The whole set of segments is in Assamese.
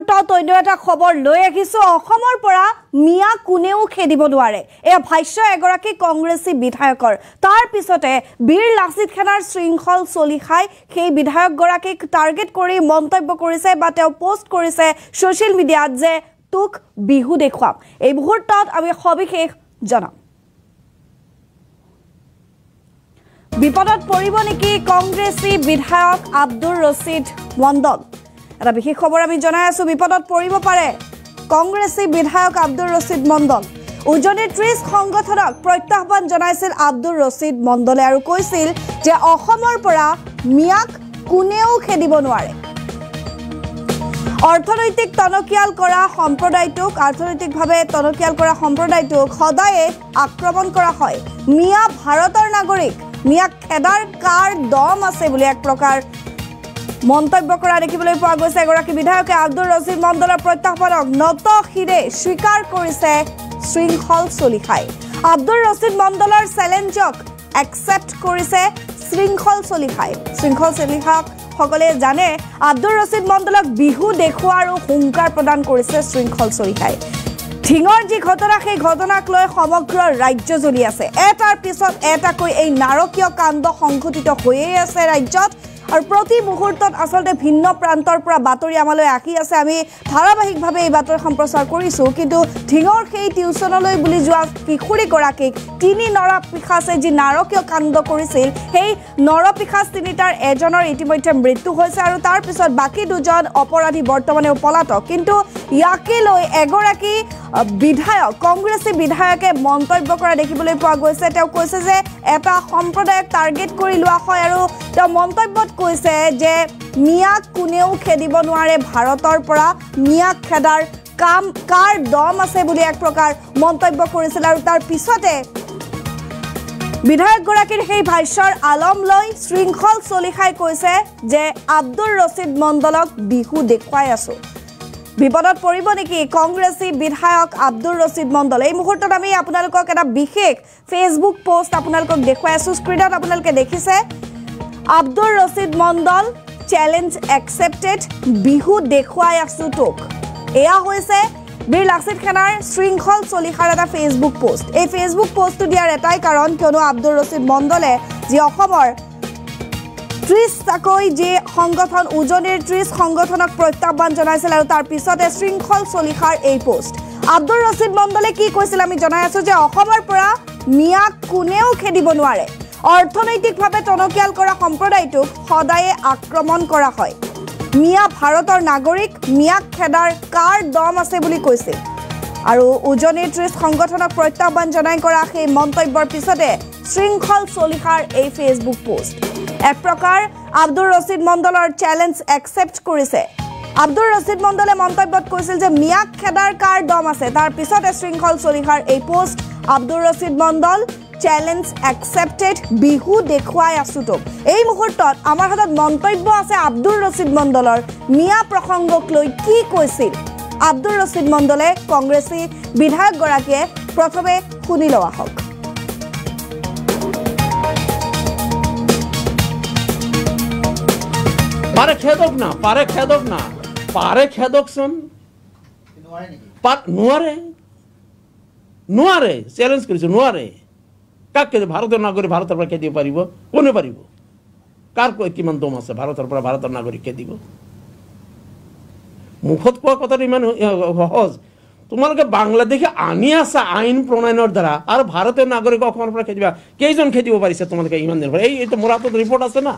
মুহূৰ্তত অন্য এটা খবৰ লৈ আহিছো অসমৰ পৰা মিয়া কোনেও খেদিব নোৱাৰে এয়া ভাষ্য এগৰাকী কংগ্ৰেছী বিধায়কৰ তাৰ পিছতে বীৰ লাচিত খানাৰ শৃংখল চলিখাই সেই বিধায়কগৰাকীক টাৰ্গেট কৰি মন্তব্য কৰিছে বা তেওঁ পোষ্ট কৰিছে সোশ্যাল মিডিয়াত যে তুক বিহু দেখুৱাম এই মুহূৰ্তত আমি সবিশেষ জনাম বিপদত পৰিব নেকি কংগ্ৰেছী বিধায়ক আব্দুৰ ৰছিদ মণ্ডল এটা বিশেষ খবৰ আমি জনাই আছো বিপদত পৰিব পাৰে কংগ্ৰেছী বিধায়ক আব্দুৰ ৰছিদ মণ্ডল উজনিৰ 30 সংগঠনক প্ৰত্যাহ্বান জনাইছিল আব্দুৰ ৰছিদ মণ্ডলে আৰু কৈছিল যে অসমৰ পৰা মিয়াক কোনেও খেদিব নোৱাৰে অৰ্থনৈতিক টনকিয়াল কৰা সম্প্ৰদায়টোক সদায়ে আক্ৰমণ কৰা হয় মিয়া ভাৰতৰ নাগৰিক মিয়া খেদাৰ কাৰ দম আছে বুলি এক প্ৰকাৰ মন্তব্য কৰা দেখিবলৈ পোৱা গৈছে এগৰাকী বিধায়কে আব্দুৰ ৰছিদ মণ্ডলৰ প্ৰত্যাহ্বানক নতশিৰে স্বীকাৰ কৰিছে শৃংখল চলিখাই আব্দুৰ ৰছিদ মণ্ডলৰ চেলেঞ্জক একচেপ্ট কৰিছে শৃংখল চলিখাই সকলে জানে আব্দুৰ ৰছিদ মণ্ডলক বিহু দেখুৱাৰ আৰু হুংকাৰ প্ৰদান কৰিছে শৃংখল চলিখাই ঠিঙৰ যি ঘটনা সেই ঘটনাক লৈ সমগ্ৰ ৰাজ্য জ্বলি আছে এটাৰ পিছত এটাকৈ এই নাৰকীয় কাণ্ড সংঘটিত হৈয়ে আছে ৰাজ্যত আৰু প্ৰতি মুহূৰ্তত আসলতে ভিন্ন প্ৰান্তৰ পৰা বাতৰি আমালৈ আহি আছে আমি ধাৰাবাহিকভাৱে এই বাতৰি সম্প্ৰচাৰ কৰিছো কিন্তু ঠিঙৰ সেই টিউচনলৈ বুলি যোৱা কিশোৰীগৰাকীক তিনি নৰপিশাচে যি নাৰকীয় কাণ্ড কৰিছিল সেই নৰপিশাচ তিনিটাৰ এজনৰ ইতিমধ্যে মৃত্যু হৈছে আৰু তাৰ পিছত বাকি দুজন অপৰাধী বৰ্তমানেও পলাতক কিন্তু ইয়াকে লৈ এগৰাকী বিধায়ক কংগ্ৰেছী বিধায়কে মন্তব্য কৰা দেখিবলৈ পোৱা গৈছে তেওঁ কৈছে যে এটা সম্প্ৰদায়ক টাৰ্গেট কৰি লোৱা হয় আৰু তেওঁ মন্তব্যত কৈছে যে মিয়াক কোনেও খেদিব নোৱাৰে ভাৰতৰ পৰা মিয়াক খেদাৰ কাৰ দম আছে বুলি এক প্ৰকাৰ মন্তব্য কৰিছিল আৰু তাৰ পিছতে বিধায়কগৰাকীৰ সেই ভাষ্যৰ আলম লৈ শৃংখল চলিখাই কৈছে যে আব্দুৰ ৰছিদ মণ্ডলক বিহু দেখুৱাই আছো বিপদত পৰিব নেকি কংগ্ৰেছী বিধায়ক আব্দুৰ ৰছিদ মণ্ডল এই মুহূৰ্তত আমি আপোনালোকক এটা বিশেষ ফেচবুক পোষ্ট আপোনালোকক দেখুৱাই আছো স্ক্ৰিনত আপোনালোকে দেখিছে আব্দুৰ ৰছিদ মণ্ডল চ্যালেঞ্জ একসেপ্টেড বিহু দেখুৱাই আছো তোক এয়া হৈছে বীৰ লাচিত খানাৰ শৃংখল চলিখাৰ এটা ফেচবুক পোষ্ট এই ফেচবুক পোষ্টটো দিয়াৰ এটাই কাৰণ কিয়নো আব্দুৰ ৰছিদ মণ্ডলে যি অসমৰ 30টাকৈ যে সংগঠন উজনিৰ 30 সংগঠনক প্ৰত্যাহ্বান জনাইছিল আৰু তাৰ পিছতে শৃংখল চলিখাৰ এই পোষ্ট আব্দুৰ ৰছিদ মণ্ডলে কি কৈছিল আমি জনাই আছো যে অসমৰ পৰা মিয়াক কোনেও খেদিব নোৱাৰে অৰ্থনৈতিকভাৱে টনকিয়াল কৰা সম্প্ৰদায়টোক সদায়ে আক্ৰমণ কৰা হয় মিয়া ভাৰতৰ নাগৰিক মিয়াক খেদাৰ কাৰ দম আছে বুলি কৈছিল আৰু উজনিৰ 30 সংগঠনক প্ৰত্যাহ্বান জনাই কৰা সেই মন্তব্যৰ পিছতে শৃংখল চলিখাৰ এই ফেচবুক পোষ্ট এক প্ৰকাৰ আব্দুৰ ৰছিদ মণ্ডলৰ চ্যালেঞ্জ একসেপ্ট কৰিছে আব্দুৰ ৰছিদ মণ্ডলে মন্তব্যত কৈছিল যে মিয়াক খেদাৰ কাৰ দম আছে তাৰ পিছতে শৃংখল চলিখাৰ এই পোষ্ট আব্দুৰ ৰছিদ মণ্ডল চ্যালেঞ্জ একসেপ্টেড বিহু দেখুৱাই আছো তোক এই মুহূৰ্তত আমাৰ হাতত মন্তব্য আছে আব্দুৰ ৰছিদ মণ্ডলৰ মিয়া প্ৰসংগক লৈ কি কৈছিল আব্দুৰ ৰছিদ মণ্ডলে কংগ্ৰেছী বিধায়কগৰাকীয়ে প্ৰথমে শুনি লোৱা হওক পাৰে খেদক না পাৰে খেদকছন নোৱাৰে চ্যালেঞ্জ কৰিছে নোৱাৰে কাকে ভাৰতৰ নাগৰিক ভাৰতৰ পৰা খেদিব পাৰিব কোনে পাৰিব কাৰ কিমান দম আছে ভাৰতৰ পৰা ভাৰতৰ নাগৰিক খেদিব মুখত কোৱা কথাটো ইমান সহজ তোমালোকে বাংলাদেশে আনি আছা আইন প্ৰণয়নৰ দ্বাৰা আৰু ভাৰতীয় নাগৰিক অসমৰ পৰা খেদিবা কেইজন খেদিব পাৰিছে তোমালোকে ইমান দিন এইটো মোৰ হাতত ৰিপৰ্ট আছে না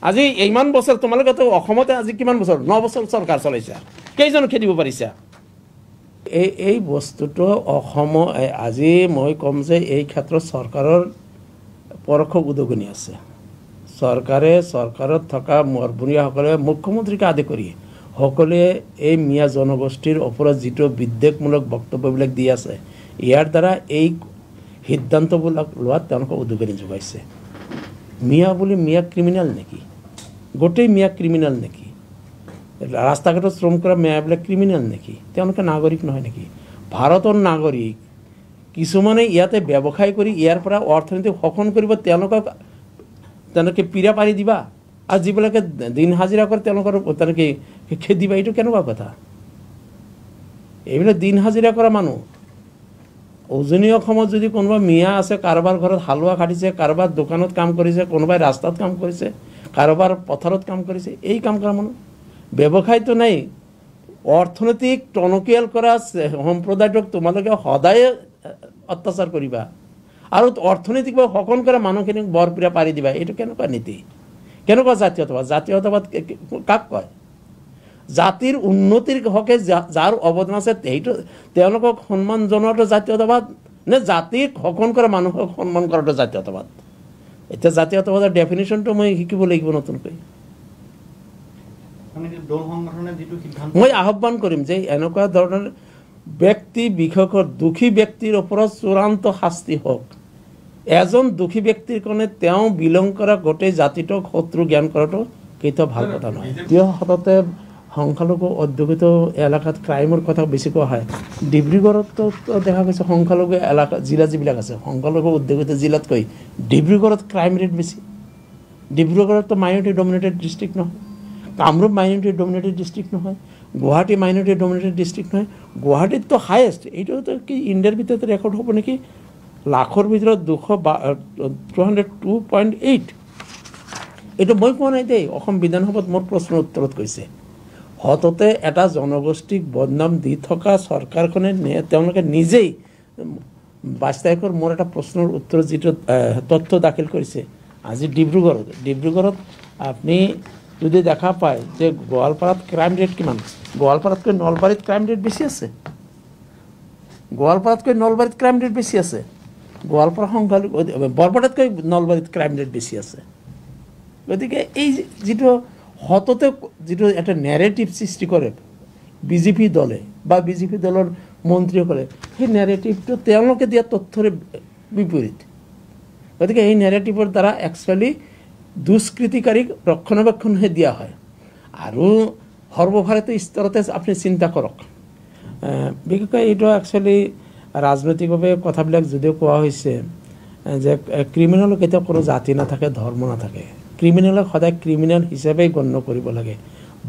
আজি ইমান বছৰ তোমালোকে তো অসমতে আজি কিমান বছৰ 9 বছৰ চৰকাৰ চলাইছা কেইজন খেদিব পাৰিছা এই বস্তুটো অসম আজি মই কম যে এই ক্ষেত্ৰত চৰকাৰৰ পৰোক্ষ উদগনি আছে চৰকাৰত থকা মৰবুনিয়াসকলে মুখ্যমন্ত্ৰীকে আদি কৰি সকলোৱে এই মিয়া জনগোষ্ঠীৰ ওপৰত যিটো বিদ্বেষমূলক বক্তব্যবিলাক দি আছে ইয়াৰ দ্বাৰা এই সিদ্ধান্তবিলাক লোৱাত তেওঁলোকে উদগনি যোগাইছে মিয়া বুলি মিয়া ক্ৰিমিনেল নেকি গোটেই মিয়া ক্ৰিমিনেল নেকি ৰাস্তা ঘাটত শ্ৰম কৰা মিয়াবিলাক ক্ৰিমিনেল নেকি তেওঁলোকে নাগৰিক নহয় নেকি ভাৰতৰ নাগৰিক কিছুমানে ইয়াতে ব্যৱসায় কৰি ইয়াৰ পৰা অৰ্থনীতি শোষণ কৰিব তেওঁলোকে পীড়া পাৰি দিবা আৰু যিবিলাকে দিন হাজিৰা কৰে তেওঁলোকৰ খেদিবা এইটো কেনেকুৱা কথা এইবিলাক দিন হাজিৰা কৰা মানুহ। উজনি অসমত যদি কোনোবা মিয়া আছে, কাৰোবাৰ ঘৰত হালোৱা কাটিছে, কাৰোবাৰ দোকানত কাম কৰিছে, কোনোবাই ৰাস্তাত কাম কৰিছে, কাৰোবাৰ পথাৰত কাম কৰিছে, এই কাম কৰা মানুহ। ব্যৱসায়টো নাই। অৰ্থনৈতিক টনকিয়াল কৰা সম্প্ৰদায়টোক তোমালোকে সদায় অত্যাচাৰ কৰিবা আৰু অৰ্থনৈতিকভাৱে শোষণ কৰা মানুহখিনিক বৰপিৰা পাৰি দিবা। এইটো কেনেকুৱা নীতি, কেনেকুৱা জাতীয়তাবাদ? জাতীয়তাবাদ কাক কয়? জাতিৰ উন্নতিৰ হকে যাৰ অৱদান আছে সেইটো তেওঁলোকক সন্মান জনোৱাটো জাতীয়তাবাদ নে জাতিক শোষণ কৰা মানুহক সন্মান কৰাটো জাতীয়তাবাদ? এতিয়া জাতীয়তাবাদৰ ডেফিনেশ্যনটো মই শিকিব লাগিব নতুনকৈ। মই আহ্বান কৰিম যে এনেকুৱা ধৰণৰ ব্যক্তি বিশেষকৈ দুখী ব্যক্তিৰ ওপৰত চূড়ান্ত শাস্তি হওক। এজন দুখী ব্যক্তিৰ কাৰণে তেওঁ বিলং কৰা গোটেই জাতিটোক শত্ৰু জ্ঞান কৰাটো কেতিয়াও ভাল কথা নহয়। দ্বিতীয় হঠাতে সংখ্যালঘু অধ্যুষিত এলেকাত ক্ৰাইমৰ কথা বেছি কোৱা হয়। ডিব্ৰুগড়তো দেখা গৈছে সংখ্যালঘু এলেকা জিলা যিবিলাক আছে, সংখ্যালঘু অধ্যুষিত জিলাতকৈ ডিব্ৰুগড়ত ক্ৰাইম ৰেট বেছি। ডিব্ৰুগড়তো মাইনৰিটি ডমিনেটেড ডিষ্ট্ৰিক্ট নহয়, কামৰূপ মাইনৰিটি ডমিনেটেড ডিষ্ট্ৰিক্ট নহয়, গুৱাহাটী মাইনৰিটি ডমিনেটেড ডিষ্ট্ৰিক্ট নহয়, গুৱাহাটীততো হায়েষ্ট। এইটোতো কি ইণ্ডিয়াৰ ভিতৰত ৰেকৰ্ড হ'ব নেকি? লাখৰ ভিতৰত 202.8। এইটো মই কোৱা নাই দেই, অসম বিধানসভাত মোৰ প্ৰশ্নৰ উত্তৰত কৈছে। সততে এটা জনগোষ্ঠীক বদনাম দি থকা চৰকাৰখনে তেওঁলোকে নিজেই 22 তাৰিখৰ মোৰ এটা প্ৰশ্নৰ উত্তৰত যিটো তথ্য দাখিল কৰিছে আজি ডিব্ৰুগড়ত আপুনি যদি দেখা পায় যে গোৱালপাৰাত ক্ৰাইম ৰেট কিমান, গোৱালপাৰাতকৈ নলবাৰীত ক্ৰাইম ৰেট বেছি আছে। গোৱালপাৰাতকৈ নলবাৰীত ক্ৰাইম ৰেট বেছি আছে। গোৱালপাৰা সংখ্যালঘু বৰপেটাতকৈ নলবাৰীত ক্ৰাইম ৰেট বেছি আছে। গতিকে এই যিটো সততে যিটো এটা নেৰেটিভ সৃষ্টি কৰে বিজেপি দলে বা বিজেপি দলৰ মন্ত্ৰীসকলে, সেই নেৰেটিভটো তেওঁলোকে দিয়া তথ্যৰে বিপৰীত। গতিকে এই নেৰেটিভৰ দ্বাৰা একচুৱেলি দুষ্কৃতিকাৰীক ৰক্ষণাবেক্ষণহে দিয়া হয়। আৰু সৰ্বভাৰতীয় স্তৰতে আপুনি চিন্তা কৰক, বিশেষকৈ এইটো একচুৱেলি ৰাজনৈতিকভাৱে কথাবিলাক যদিও কোৱা হৈছে যে ক্ৰিমিনেলৰ কেতিয়াও কোনো জাতি নাথাকে, ধৰ্ম নাথাকে। ক্ৰিমিনেলক সদায় ক্ৰিমিনেল হিচাপেই গণ্য কৰিব লাগে।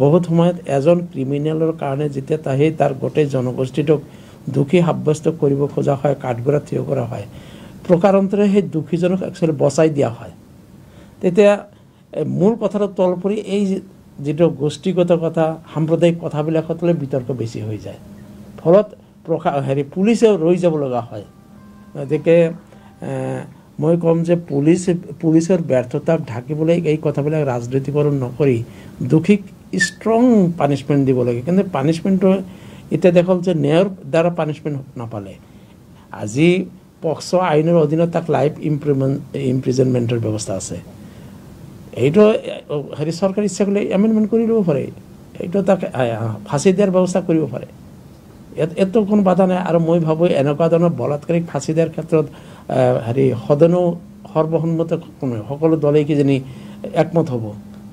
বহুত সময়ত এজন ক্ৰিমিনেলৰ কাৰণে যেতিয়া তাৰ গোটেই জনগোষ্ঠীটোক দোষী সাব্যস্ত কৰিব খোজা হয়, কাঠগড়াত থিয় কৰা হয়, প্ৰকাৰান্তৰে সেই দোষীজনক একচুৱেলি বচাই দিয়া হয়। তেতিয়া মূল কথাটো তল পৰি এই যিটো গোষ্ঠীগত কথা, সাম্প্ৰদায়িক কথাবিলাকতলৈ বিতৰ্ক বেছি হৈ যায়। ফলত পুলিচেও ৰৈ যাব লগা হয়। গতিকে মই ক'ম যে পুলিচৰ ব্যৰ্থতাক ঢাকিবলৈ এই কথাবিলাক ৰাজনৈতিকৰণ নকৰি দোষীক ষ্ট্ৰং পানিছমেণ্ট দিব লাগে। কিন্তু পানিছমেণ্টটো এতিয়া দেখা হ'ল যে ন্যায়ৰ দ্বাৰা পানিছমেণ্ট নাপালে। আজি পক্সো আইনৰ অধীনত তাক লাইফ ইমপ্ৰিজনমেণ্টৰ ব্যৱস্থা আছে। এইটো চৰকাৰে ইচ্ছা কৰিলে এমেণ্ডমেণ্ট কৰি ল'ব পাৰে, এইটো তাক ফাঁচি দিয়াৰ ব্যৱস্থা কৰিব পাৰে। ইয়াতো কোনো বাধা নাই। আৰু মই ভাবোঁ এনেকুৱা ধৰণৰ বলাৎকাৰীক ফাঁচি দিয়াৰ ক্ষেত্ৰত সদনো সৰ্বসন্মত কোনো সকলো দলেই কিজানি একমত হ'ব।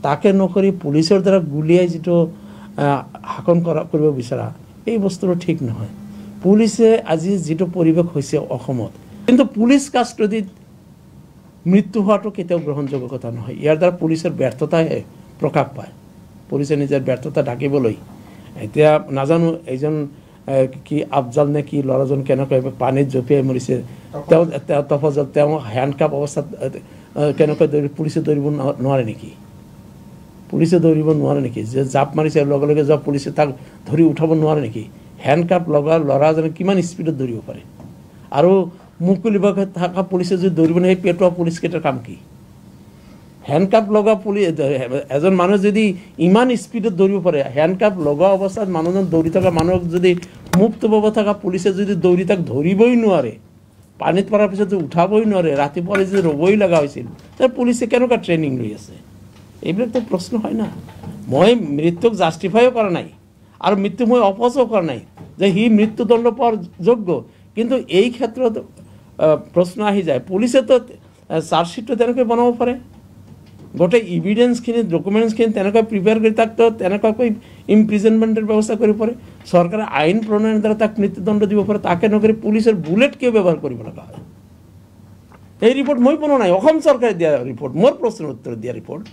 তাকে নকৰি পুলিচৰ দ্বাৰা গুলীয়াই যিটো শাসন কৰিব বিচৰা, এই বস্তুটো ঠিক নহয়। পুলিচে আজি যিটো পৰিৱেশ হৈছে অসমত, কিন্তু পুলিচ কাষ্টডিত মৃত্যু হোৱাটো কেতিয়াও গ্ৰহণযোগ্য কথা নহয়। ইয়াৰ দ্বাৰা পুলিচৰ ব্যৰ্থতাহে প্ৰকাশ পায়। পুলিচে নিজৰ ব্যৰ্থতা ঢাকিবলৈ এতিয়া নাজানো এইজন কি আফজাল নে কি ল'ৰাজন কেনেকৈ পানীত জঁপিয়াই মৰিছে, তফজল তেওঁ হেণ্ডকাপ অৱস্থাত কেনেকৈ পুলিচে দৌৰিব নোৱাৰে নেকি? পুলিচে দৌৰিব নোৱাৰে নেকি? যে জাপ মাৰিছে লগে লগে যোৱা পুলিচে তাক ধৰি উঠাব নোৱাৰে নেকি? হেণ্ডকাপ লগা ল'ৰাজনে কিমান স্পীডত দৌৰিব পাৰে? আৰু মুকলিভাৱে থকা পুলিচে যদি দৌৰিব নোৱাৰে, সেই পেটোৱা পুলিচকেইটাৰ কাম কি? হেণ্ডকাপ লগা এজন মানুহ যদি ইমান স্পীডত দৌৰিব পাৰে, হেণ্ডকাপ লগা অৱস্থাত মানুহজন দৌৰি থকা মানুহক যদি মুক্তভাৱে থকা পুলিচে যদি দৌৰি তাক ধৰিবই নোৱাৰে, পানীত পৰাৰ পিছত যদি উঠাবই নোৱাৰে, ৰাতিপুৱা যদি ৰ'বই লগা হৈছিল, তাৰ পুলিচে কেনেকুৱা ট্ৰেইনিং লৈ আছে? এইবিলাকতো প্ৰশ্ন হয় না। মই মৃত্যুক জাষ্টিফাইও কৰা নাই আৰু মৃত্যু মই অপচয় কৰা নাই যে সি মৃত্যুদণ্ড পোৱাৰ যোগ্য। কিন্তু এই ক্ষেত্ৰত প্ৰশ্ন আহি যায়, পুলিচেতো চাৰ্জশ্বিটটো তেনেকৈ বনাব পাৰে, গোটেই ইভিডেন্সখিনি ডকুমেণ্টছখিনি তেনেকৈ প্ৰিপেয়াৰ কৰি তাকতো তেনেকুৱাকৈ ইমপ্ৰিজনমেণ্টৰ ব্যৱস্থা কৰিব পাৰে। চৰকাৰে আইন প্ৰণয়নৰ দ্বাৰা তাক মৃত্যুদণ্ড দিব পাৰে। তাকে নকৰি পুলিচৰ বুলেট কিয় ব্যৱহাৰ কৰিব লগা হয়? এই ৰিপৰ্ট মই বনোৱা নাই, অসম চৰকাৰে দিয়া ৰিপৰ্ট, মোৰ প্ৰশ্নৰ উত্তৰ দিয়া ৰিপৰ্ট।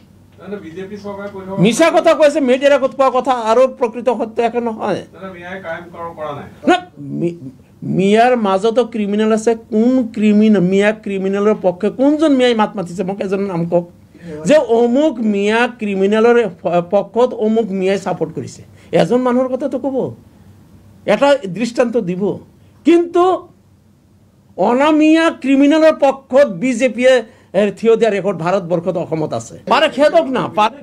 বিজেপি চৰকাৰে কৈ থকা মিছা কথা কৈছে, মিডিয়াৰ আগত কোৱা কথা আৰু প্ৰকৃত সত্য একে নহয়। মিয়াই কায়েম কৰা নাই না, মিয়াৰ মাজতো ক্ৰিমিনেল আছে। কোন ক্ৰিমিনেল? মিয়া ক্ৰিমিনেলৰ পক্ষে কোনজন মিয়াই মাত মাতিছে? মোক এজন নাম কওক যে অমুক মিয়া ক্ৰিমিনেলৰ পক্ষত অমুক মিয়াই ছাপোৰ্ট কৰিছে। এজন মানুহৰ কথাটো ক'ব, এটা দৃষ্টান্ত দিব। কিন্তু অনামিয়া ক্ৰিমিনেলৰ পক্ষত বিজেপিয়ে থিয় দিয়া ৰেকৰ্ড ভাৰতবৰ্ষত অসমত আছে। পাৰে খেদক না, পাৰে